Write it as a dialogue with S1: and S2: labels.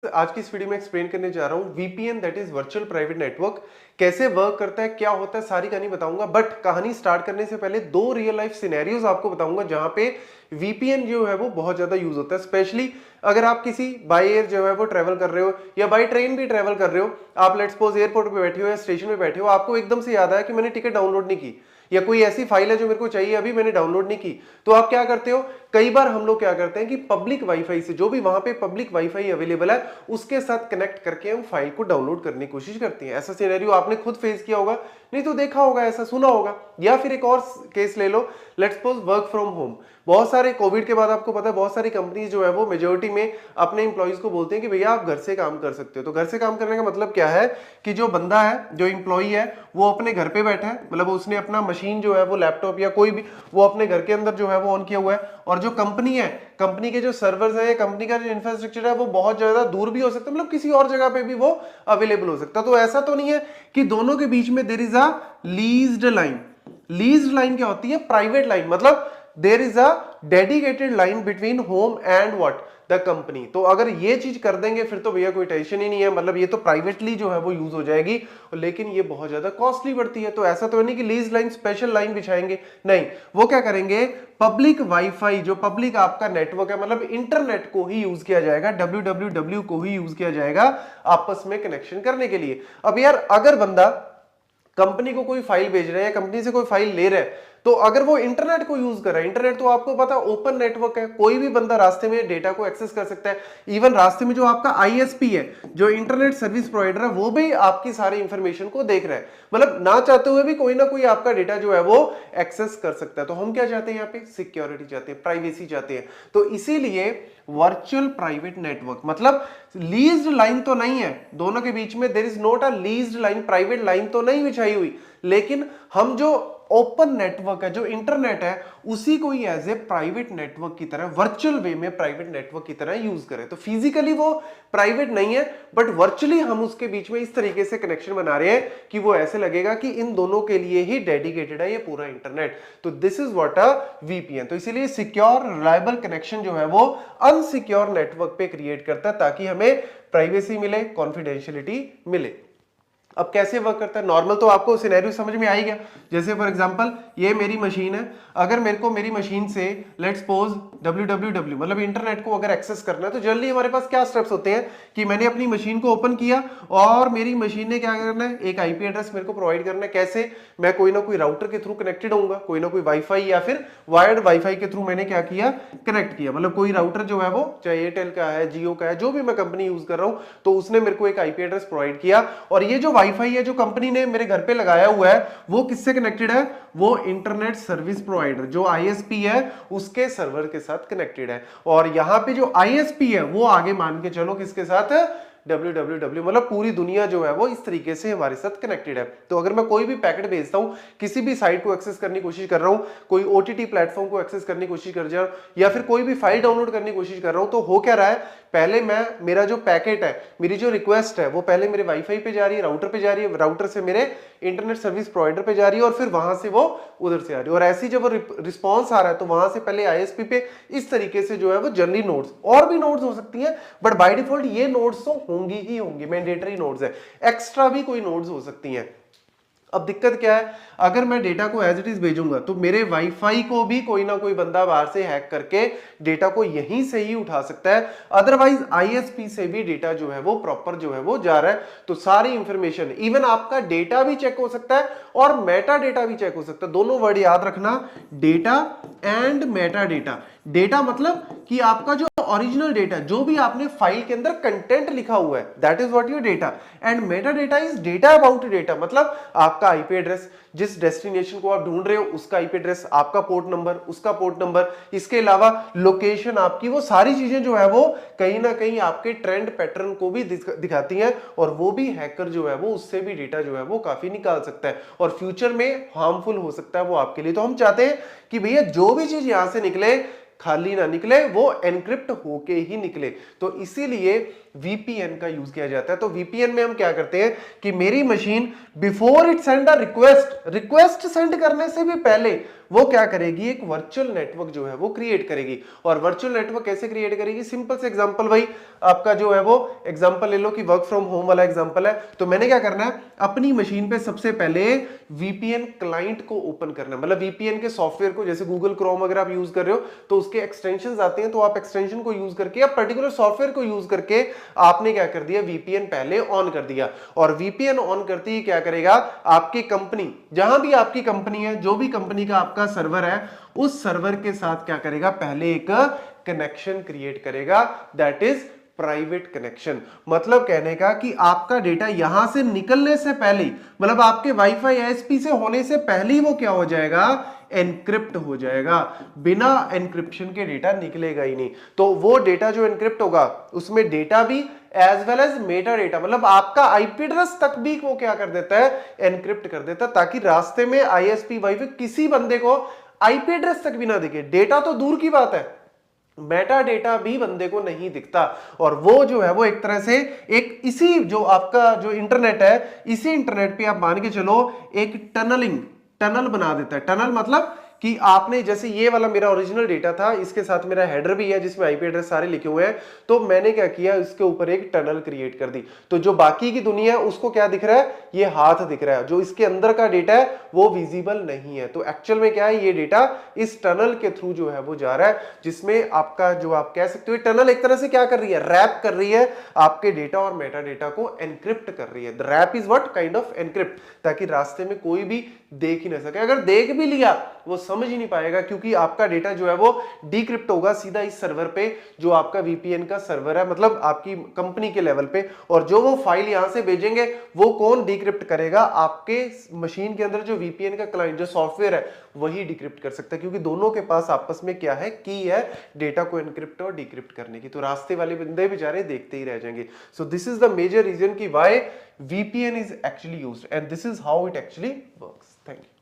S1: आज की इस वीडियो में एक्सप्लेन करने जा रहा हूं VPN that is virtual private network कैसे वर्क करता है, क्या होता है, सारी कहानी बताऊंगा। बट कहानी स्टार्ट करने से पहले दो रियल लाइफ सिनेरियोज आपको बताऊंगा जहां पे वीपीएन जो है वो बहुत ज्यादा यूज होता है। स्पेशली अगर आप किसी बाय एयर जो है वो ट्रेवल कर रहे हो या बाय ट्रेन भी ट्रेवल कर रहे हो, आप लेट्स सपोज एयरपोर्ट पे बैठे हो या स्टेशन पे बैठे हो, आपको एकदम से याद आया कि मैंने टिकट डाउनलोड नहीं की या कोई ऐसी फाइल है जो मेरे को चाहिए अभी मैंने डाउनलोड नहीं की, तो आप क्या करते हो? कई बार हम लोग क्या करते हैं कि पब्लिक वाईफाई से, जो भी वहां पे पब्लिक वाईफाई अवेलेबल है, उसके साथ कनेक्ट करके हम फाइल को डाउनलोड करने की कोशिश करते हैं। ऐसा सिनेरियो आपने खुद फेस किया होगा, नहीं तो देखा होगा, ऐसा सुना होगा। या फिर एक और केस ले लो, let's suppose work from home. बहुत सारे कोविड के बाद आपको पता है बहुत सारी कंपनीज जो है वो मेजोरिटी में अपने इंप्लॉइज को बोलते हैं कि भैया आप घर से काम कर सकते हो। तो घर से काम करने का मतलब क्या है कि जो बंदा है, जो इंप्लॉई है, वो अपने घर पे बैठा है, मतलब उसने अपना मशीन जो है वो लैपटॉप या कोई भी वो अपने घर के अंदर जो है वो ऑन किया हुआ है, और जो कंपनी है, कंपनी के जो सर्वर्स है, कंपनी का जो इंफ्रास्ट्रक्चर है, वो बहुत ज्यादा दूर भी हो सकता है, मतलब किसी और जगह पे भी वो अवेलेबल हो सकता है। तो ऐसा तो नहीं है कि दोनों के बीच में there is a leased line. Leased line क्या होती है? प्राइवेट लाइन, मतलब there is a dedicated line between home and what the company. तो अगर ये चीज कर देंगे फिर तो भैया कोई टेंशन ही नहीं है, मतलब ये तो प्राइवेटली जो है वो यूज हो जाएगी, लेकिन ये बहुत ज्यादा कॉस्टली पड़ती है। तो ऐसा तो नहीं कि लीज लाइन स्पेशल लाइन बिछाएंगे, नहीं, वो क्या करेंगे, पब्लिक वाईफाई, जो पब्लिक आपका नेटवर्क है, मतलब इंटरनेट को ही यूज किया जाएगा, www को ही यूज किया जाएगा आपस में कनेक्शन करने के लिए। अब यार अगर बंदा कंपनी को कोई फाइल भेज रहा है या कंपनी से कोई फाइल ले रहा है, तो अगर वो इंटरनेट को यूज कर रहा है, इंटरनेट तो आपको पता ओपन नेटवर्क है, कोई भी बंदा रास्ते में डेटा को एक्सेस कर सकता है। इवन रास्ते में जो आपका आईएसपी है, जो इंटरनेट सर्विस प्रोवाइडर है, वो भी आपकी सारी इंफॉर्मेशन को देख रहा है, मतलब ना चाहते हुए भी कोई ना कोई आपका डेटा जो है वो एक्सेस कर सकता है। तो हम क्या चाहते हैं यहाँ पे? सिक्योरिटी चाहते हैं, प्राइवेसी चाहते हैं। तो इसीलिए वर्चुअल प्राइवेट नेटवर्क मतलब लीज्ड लाइन तो नहीं है दोनों के बीच में, there is not a leased line, private line तो नहीं बिछाई हुई, लेकिन हम जो ओपन नेटवर्क है, जो इंटरनेट है, उसी को ही एज ए प्राइवेट नेटवर्क की तरह, वर्चुअल वे में प्राइवेट नेटवर्क की तरह यूज करें। तो फिजिकली वो प्राइवेट नहीं है, बट वर्चुअली हम उसके बीच में इस तरीके से कनेक्शन बना रहे हैं कि वो ऐसे लगेगा कि इन दोनों के लिए ही डेडिकेटेड है ये पूरा इंटरनेट। तो this is what a VPN. तो इसीलिए सिक्योर रिलायबल कनेक्शन जो है वो अनसिक्योर नेटवर्क पे क्रिएट करता है, ताकि हमें प्राइवेसी मिले, कॉन्फिडेंशियलिटी मिले। अब कैसे वर्क करता है? नॉर्मल तो आपको सिनेरियो समझ में आ ही गया। जैसे फॉर एग्जांपल ये मेरी मशीन है, अगर मेरे को मेरी मशीन से लेट्स सपोज www मतलब इंटरनेट को अगर एक्सेस करना है, तो जनरली हमारे पास क्या स्टेप्स होते हैं कि मैंने अपनी मशीन को ओपन किया और मेरी मशीन ने क्या करना है, एक आईपी एड्रेस मेरे को प्रोवाइड करना है। कैसे? मैं कोई ना कोई राउटर के थ्रू कनेक्टेड होऊंगा, कोई ना कोई वाईफाई या फिर वायर्ड वाईफाई के थ्रू मैंने क्या किया, कनेक्ट किया। मतलब कोई राउटर जो है वो चाहे एयरटेल का है, जियो का है, जो भी मैं कंपनी यूज कर रहा हूं, तो उसने मेरे को एक आईपी एड्रेस प्रोवाइड किया। और ये जो वाईफाई है जो कंपनी ने मेरे घर पे लगाया हुआ है, वो किससे कनेक्टेड है? वो इंटरनेट सर्विस प्रोवाइडर जो आईएसपी है उसके सर्वर के साथ कनेक्टेड है। और यहां पे जो आईएसपी है वो आगे मान के चलो किसके साथ? www मतलब पूरी दुनिया जो है वो इस तरीके से हमारे साथ कनेक्टेड है। तो अगर मैं कोई भी पैकेट भेजता हूं, किसी भी साइट को एक्सेस करने की कोशिश कर रहा हूं, कोई ओटीटी प्लेटफॉर्म को एक्सेस करने की कोशिश कर रहा हूं, या फिर कोई भी फाइल डाउनलोड करने की कोशिश कर रहा हूं, तो हो क्या रहा है, पहले मैं मेरा जो पैकेट है, मेरी जो रिक्वेस्ट है, वो पहले मेरे वाईफाई पे जा रही है, राउटर पे जा रही है, राउटर से मेरे इंटरनेट सर्विस प्रोवाइडर पे जा रही है, और फिर वहां से वो उधर से आ रही है। और ऐसी जब रिस्पॉन्स आ रहा है तो वहां से पहले आईएसपी पे इस तरीके से जो है वो जनरली नोड्स, और भी नोड्स हो सकती हैं, बट बाय डिफॉल्ट ये नोड्स तो होंगी ही होंगी, मैंडेटरी नोड्स है, एक्स्ट्रा भी कोई नोड्स हो सकती हैं। अब दिक्कत क्या है, अगर मैं डेटा को एज इट इज भेजूंगा तो मेरे वाईफाई को भी कोई ना कोई बंदा बाहर से हैक करके डेटा को यहीं से ही उठा सकता है, अदरवाइज आईएसपी से भी डेटा जो है वो प्रॉपर जो है वो जा रहा है। तो सारी इंफॉर्मेशन, इवन आपका डेटा भी चेक हो सकता है और मेटा डेटा भी चेक हो सकता है। दोनों वर्ड याद रखना, data and Meta data. Data मतलब कि आपका जो ओरिजिनल डेटा, जो भी आपने फाइल के अंदर कंटेंट लिखा हुआ है, that is what your data. And Meta data is data about data, मतलब आपका आईपी एड्रेस, जिस डेस्टिनेशन को आप ढूंढ रहे हो उसका आईपी एड्रेस, आपका पोर्ट नंबर, उसका पोर्ट नंबर, इसके अलावा लोकेशन आपकी, वो सारी चीजें जो है वो कहीं ना कहीं आपके ट्रेंड पैटर्न को भी दिखाती हैं, और वो भी हैकर जो है वो उससे भी डेटा जो है वो काफी निकाल सकता है, और फ्यूचर में हार्मफुल हो सकता है वो आपके लिए। तो हम चाहते हैं कि भैया जो भी चीज यहां से निकले खाली ना निकले, वो एनक्रिप्ट होके ही निकले। तो इसीलिए वीपीएन का यूज किया जाता है। तो वीपीएन में हम क्या करते हैं कि मेरी machine before it send a request send करने से भी पहले वो क्या करेगी, एक वर्चुअल नेटवर्क जो है वो क्रिएट करेगी। और वर्चुअल नेटवर्क कैसे क्रिएट करेगी, सिंपल से एग्जांपल भाई आपका जो है वो एग्जांपल ले लो कि वर्क फ्रॉम होम वाला एग्जांपल है। तो मैंने क्या करना है, अपनी मशीन पे सबसे पहले वीपीएन क्लाइंट को ओपन करना है, मतलब वीपीएन के सॉफ्टवेयर को, जैसे गूगल क्रोम अगर आप यूज कर रहे हो तो उसके एक्सटेंशंस आते हैं, तो आप एक्सटेंशन को यूज करके या पर्टिकुलर सॉफ्टवेयर को यूज करके आपने क्या कर दिया, वीपीएन पहले ऑन कर दिया। और वीपीएन ऑन करते ही क्या करेगा, आपकी कंपनी, जहां भी आपकी कंपनी है, जो भी कंपनी का आपका सर्वर है, उस सर्वर के साथ क्या करेगा, पहले एक कनेक्शन क्रिएट करेगा, दैट इज प्राइवेट कनेक्शन। मतलब कहने का कि आपका डेटा यहां से निकलने से पहले, मतलब आपके वाईफाई एएसपी से होने से पहले ही वो क्या हो जाएगा, एनक्रिप्ट हो जाएगा। बिना एनक्रिप्शन के डेटा निकलेगा ही नहीं। तो वो डेटा जो एनक्रिप्ट होगा उसमें डेटा भी as well as meta data, मतलब आपका आईपी एड्रेस तक भी वो क्या कर देता है, एनक्रिप्ट कर देता है, ताकि रास्ते में आईएसपी वाईफाई किसी बंदे को आईपी एड्रेस तक भी ना दिखे। डेटा तो दूर की बात है, मेटा डेटा भी बंदे को नहीं दिखता। और वो जो है वो एक तरह से एक इसी जो आपका जो इंटरनेट है, इसी इंटरनेट पे आप मान के चलो एक टनल बना देता है। टनल मतलब कि आपने, जैसे ये वाला मेरा ओरिजिनल डेटा था, इसके साथ मेरा हेडर भी है जिसमें आईपी एड्रेस सारे लिखे हुए हैं, तो मैंने क्या किया, इसके ऊपर एक टनल क्रिएट कर दी। तो जो बाकी की दुनिया है उसको क्या दिख रहा है, ये हाथ दिख रहा है, जो इसके अंदर का डेटा है वो विजिबल नहीं है। तो एक्चुअल में क्या है, ये डेटा इस टनल के थ्रू जो है वो जा रहा है, जिसमें आपका जो आप कह सकते हो टनल एक तरह से क्या कर रही है, रैप कर रही है आपके डेटा और मेटा डेटा को, एनक्रिप्ट कर रही है। The wrap is what, kind of encrypt, ताकि रास्ते में कोई भी देख ही ना सके। अगर देख भी लिया वो समझ ही नहीं पाएगा, क्योंकि आपका डेटा जो है वो डिक्रिप्ट होगा सीधा इस सर्वर पे, जो आपका वीपीएन का सर्वर है, मतलब आपकी कंपनी के लेवल पे। और जो वो फाइल यहां से भेजेंगे वो कौन डिक्रिप्ट करेगा, आपके मशीन के अंदर जो वीपीएन का क्लाइंट जो सॉफ्टवेयर है वही डिक्रिप्ट कर सकता है, क्योंकि दोनों के पास आपस में क्या है, की है डेटा को एनक्रिप्ट और डिक्रिप्ट करने की। तो रास्ते वाले बंदे बेचारे देखते ही रह जाएंगे। So this is the major reason कि why VPN is actually used, and this is how it actually works. Thank you.